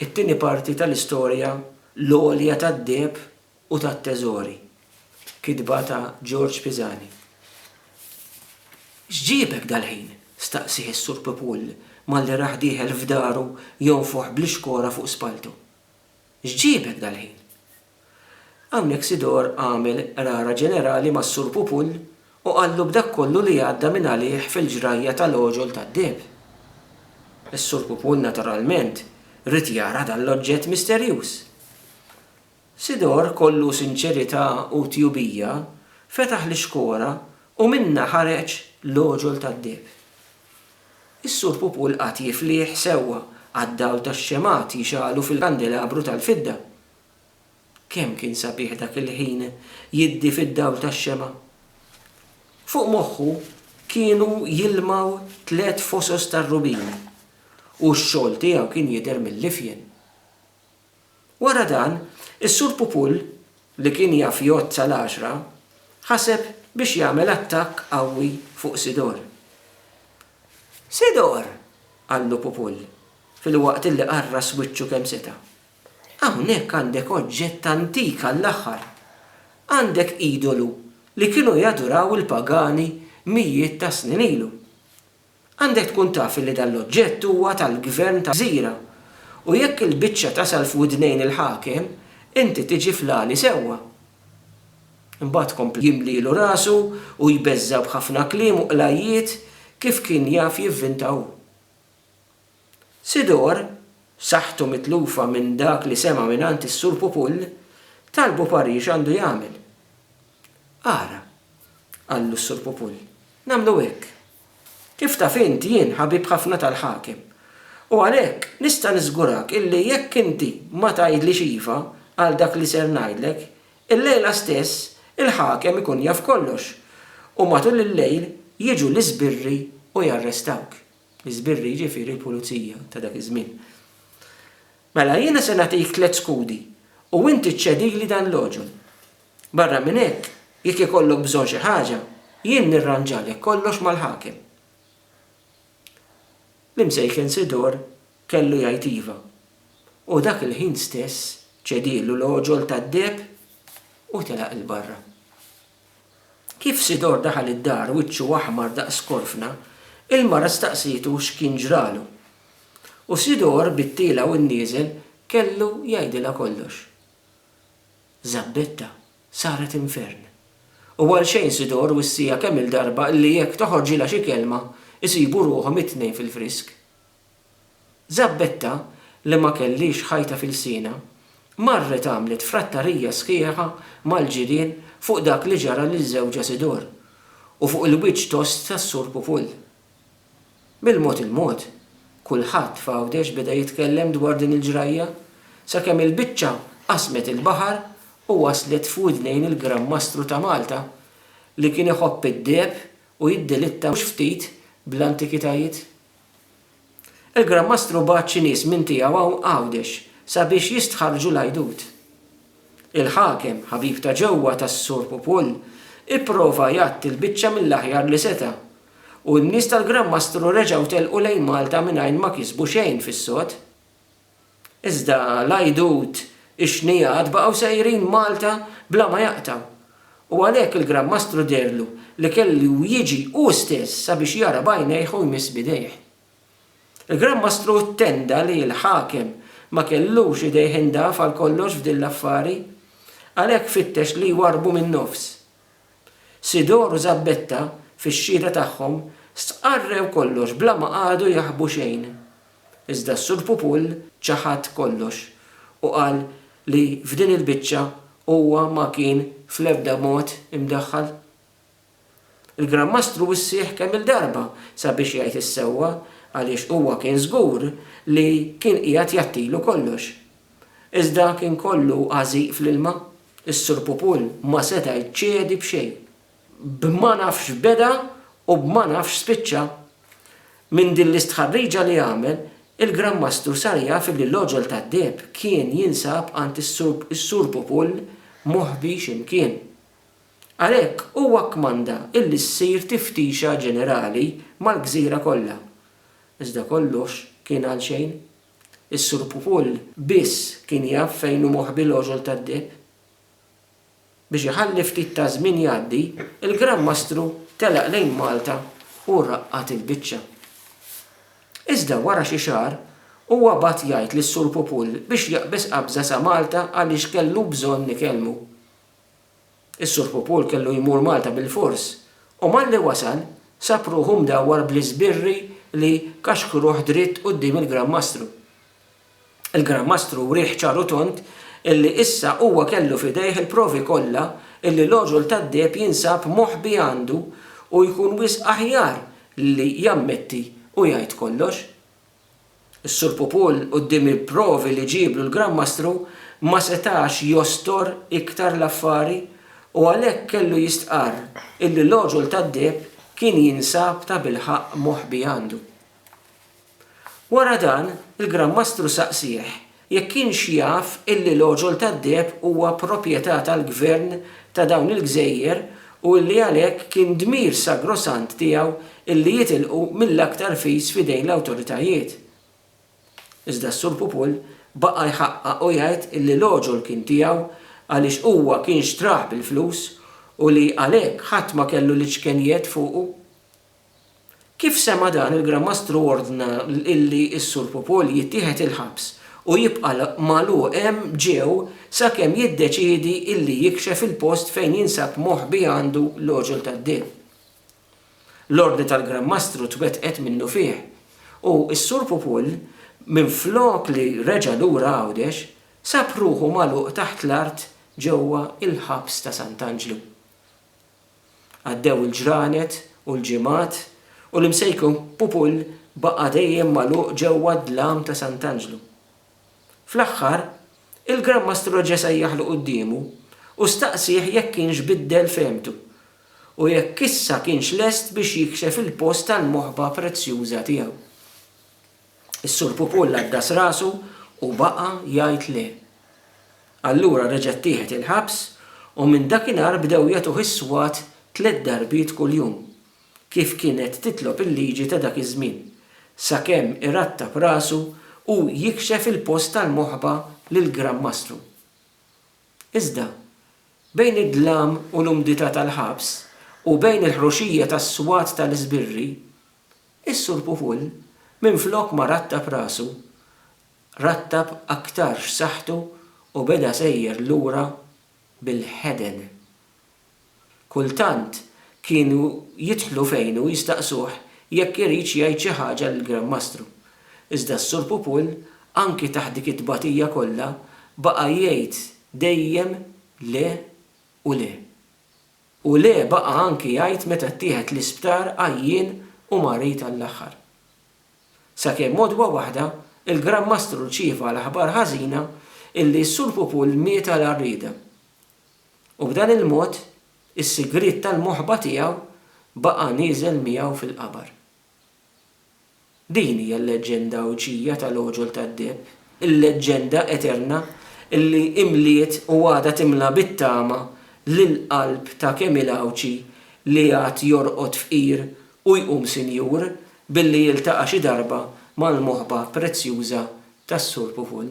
It-tieni parti tal-istorja l-għolja tad-deheb u tat-teżori. Kitba ta' George Pisani. X'ġiebek dal-ħin? Staqsih is-Sur Pupull malli raħ dieħel f'daru jonfoħ bl-ixkora fuq spaltu. X'ġiebek dal-ħin? Hawnhekk Sidor għamel rara ġenerali mas-Sur Pupull u qallu b'dak kollu li għadda minn għalih fil-ġrajja tal-oġol tad-deheb. Is-Sur Pupull naturalment rid jara dan l-oġġett misterjuż. Sidor kollu sinċerità u tjubija fetaħ l-ixkora u minna ħareġ l-oġol tad-deheb. Is-Sur Pupull qatt jiflih sewwa għad-dawl tax-xemat jixalu fil-kandelabru tal-fidda. Kemm kien sabiħ dak il-ħin jiddi fid-dawl tax-xema. Fuq moħħu kienu jilmaw 3 fosos tar-rubini u x-xogħol tiegħu kien jidher mill-lifjen. Wara dan, is-Sur Pupull li kien jaf jgħod sal-10 ħaseb biex jagħmel attakk qawwi fuq Sidor. Sidor, qallu Pupull, fil-waqt li qarras wiċċu kemm seta'. Hawnhekk għandek oġġett antik għall-aħħar. Għandek idolu li kienu jaduraw il-pagani mijiet ta' snin ilu. Għandek tkun taf li dan l-oġġett huwa tal-gvern ta' Gżira u jekk il-biċċa tasal f'widnejn il-ħakem, inti tiġi flali sewwa. Imbagħad kompli jimlilu rasu u jbeżża b'ħafna kliem u qlajiet kif kien jaf jivvintaw. Sidor, saħħtu mitlufa minn dak li sema' mingħand is-Sur Pupull, talbu parix għandu jagħmel. Ara, qallu s-Sur Pupull, nagħmlu hekk. Kif taf inti jien ħabib ħafna tal-ħakem. U għalhekk nista' niżgurak illi jekk inti ma tgħidlix iva għal dak li ser ngħidlek, il-lejla stess il-ħakem ikun jaf kollox u matul il-lejl jiġu l-iżbirri u jarrestawk. L-iżbirri ġifieri l-pulizija ta' dak iż-żmien. Mela jiena se nagħtik 3 skudi u inti ċċedili dan l-oġol. Barra minn hekk, jekk ikollok bżonn xi ħaġa, jien nirranġalek kollox mal-ħakem. L-imsejken Sidor kellu jgħid iva u dak il-ħin stess ċedilu l-oġol tad-deheb u telaq il-barra. Kif Sidor daħal id-dar wiċċu aħmar daqs korfna, il-mara staqsitu x'kien ġralu. U Sidor bit-tiela u n-nieżel kellu jgħidilha kollox. Zabbetta saret infern. U għal xejn Sidor wissija kemm il-darba li jekk toħorġilha xi kelma isibu ruħhom it-tnejn fil-frisk. Zabbetta li ma kellix ħajta fil-sina marret għamlet frattarija sħiħa mal-ġirien fuq dak li ġara liż-żewġa Sidor u fuq il-wiċċ tost tas-Sur Pupull. Bil-mod il-mod, kulħadd f'Għawdex beda jitkellem dwar din il-ġrajja sakemm il-biċċa qasmet il-baħar u waslet f'widnejn il-Grammastru ta' Malta li kien iħobb id-deheb u jiddilitta mhux ftit bl-antikitajiet. Il-Grammastru bagħat xi nies minn tiegħu Għawdex sabiex jistħarġu l-għajdut. Il-ħakem ħabib ta' ġewwa tas-Sur Pupull ipprova jgħatti l-biċċa mill-aħjar li seta' u n-nies tal-Grammastru reġgħu telqu lejn Malta mingħajr ma kisbu xejn fis-sod. Iżda l-għajdut ix-xnijat baqgħu sejrin Malta bla ma jaqtaw. U għalhekk il-Grammastru derlu li kellu jiġi hu stess sabiex jara bajnejh u jmiss bidejh. Il-Grammastru ttenda li l-ħakem ma kellux idejh indaf għal kollox f'din l-affari, għalhekk fittex li jwarbu min-nofs. Sidor u Zabbetta fix-xhieda tagħhom stqarrew kollox bla ma qagħdu jaħbu xejn. Iżda s-Sur Pupull ċaħad kollox u qal li f'din il-biċċa huwa ma kien fl-ebda mod imdaħħal. Il-Grammastru issieħ kemm il-darba sabiex jgħid issewwa għaliex huwa kien żgur li kien qiegħed jagħtilu kollox. Iżda kien kollu għażiq fl-ilma, is-Sur Pupull ma seta' jċedi b'xejn. B'ma nafx beda u b'ma nafx spiċċa. Minn din l-istħarriġa li għamel, il-Grammastru sar jaf li l-oġol tad-deheb kien jinsab għand is-Sur Pupull moħbi x'imkien. Għalhekk huwa kkmanda illi ssir tiftixa ġenerali mal-Gżira kollha. Iżda kollox kien għal xejn. Is-Sur Pupul biss kien jaf fejn hu moħħbi l-oġol tad-deb. Biex iħalli ftit ta' żmien jgħaddi, il-Gran Mastru telaq lejn Malta u raqqat il-biċċa. Iżda wara xi xahar huwa bagħad jgħid lis-Sur Pupul biex jaqbes qabża sa Malta għaliex kellu bżonn ikellmu. Is-Sur Pupul kellu jmur Malta bil-fors u malli wasal sapruħu mdawwar bl-iżbirri li kaxkruh dritt quddiem il-Gran Mastru. Il-Gran Mastru rieħ ċaru tont illi issa huwa kellu fidejh il-provi kollha illi l-oġol tad-deb jinsab moħħbi għandu u jkun wisq aħjar li jammetti u jgħid kollox. Is-Sur Pupul quddiem il-provi li ġiblu l-Gran Mastru ma setax jostor iktar l-affari u għalhekk kellu jistqar illi l-oġol tad-deb kien jinsab ta' bilħaq moħħbi għandu. Wara dan, il-Gran Mastru saqsih jekk kienx jaf illi l-oġol tad-deb huwa proprjetà tal-Gvern ta' dawn il-Gżejjer u illi għalhekk kien dmir sagrosant tiegħu illi jitilqu mill-aktar fis fidejn l-awtoritajiet. Iżda s-Sur Pupul baqa' jħaqqaq u jgħid illi l-oġol kien tiegħu għaliex huwa kien xtraħ bil-flus u li għalhekk ħadd ma kellu l-iċkenijiet fuqu. Kif sema dan il-Gran Mastru ordna illi s-Sur Pupul jittieħed il-ħabs u jibqa' magħluq hemm ġew sakemm jiddeċiedi illi jikxef il-post fejn jinsab moħħbi għandu l-oġol tad-deb. L-ordni tal-Gran Mastru twettqet minnu fih u s-Sur Pupul minflok li reġa' lura Għawdex sab ruħu magħluq taħt l-art ġewwa il-ħabs ta' Sant'Angelo. Għaddew il-ġranet u l-ġimgħat u l-imsejku Pupul baqa' dejjem magħluq ġewwa d-dlam ta' Sant'Angelo. Fl-aħħar, il-Gran Mastru ġa sejjaħlu qudiemu u staqsih jekk kienx biddel femtu u jekk issa kienx lest biex jikxef il-post tal-moħħba prezzjuża tiegħu. Is-Sur Pupul addas rasu u baqa' jgħid le. Allura reġa' ttieħed il-ħabs u minn dakinhar bdew jagħtuh is-swat 3 darbiet kuljum kif kienet titlob il-liġi ta' dak iż-żmien sakemm irattab rasu u jikxef il-post tal-moħħba lill-Gran Mastru. Iżda, bejn id-dlam u l-umdità tal-ħabs u bejn il-ħruxija tas-swat tal-iżbirri, is-Sur Pupul minflok ma rattab rasu, rattab aktar x'saħħtu u beda sejjer lura bil-ħeden. Kultant kienu jidħlu fejn u jistaqsuh jekk irid jgħid xi ħaġa lill-Gran Mastru. Iżda s-Sur Pupul anki taħt dik it-tbatija kollha baqa' jgħid dejjem le u le. U le baqa' anki jgħid meta ttieħed l-isptar għajjien u marit għall-aħħar. Sakemm modwa waħda il-Gran Mastru rċieva l-aħbar ħażina illi s-Sur Pupul miet għall-arrieda. U b'dan il-mod is-sigriet tal-moħħba tiegħu baqa' nieżel miegħu fil-qabar. Din hija l-leġenda uċija tal-oġol tad-deb, il-leġenda eterna illi imliet u għadha timla bit-tama lill-qalb ta' kemm il-awċi li għad jorqod fqir u jqum sinjur billi jiltaqa' xi darba mal-moħħba prezzjuża tas-Sur Pupul.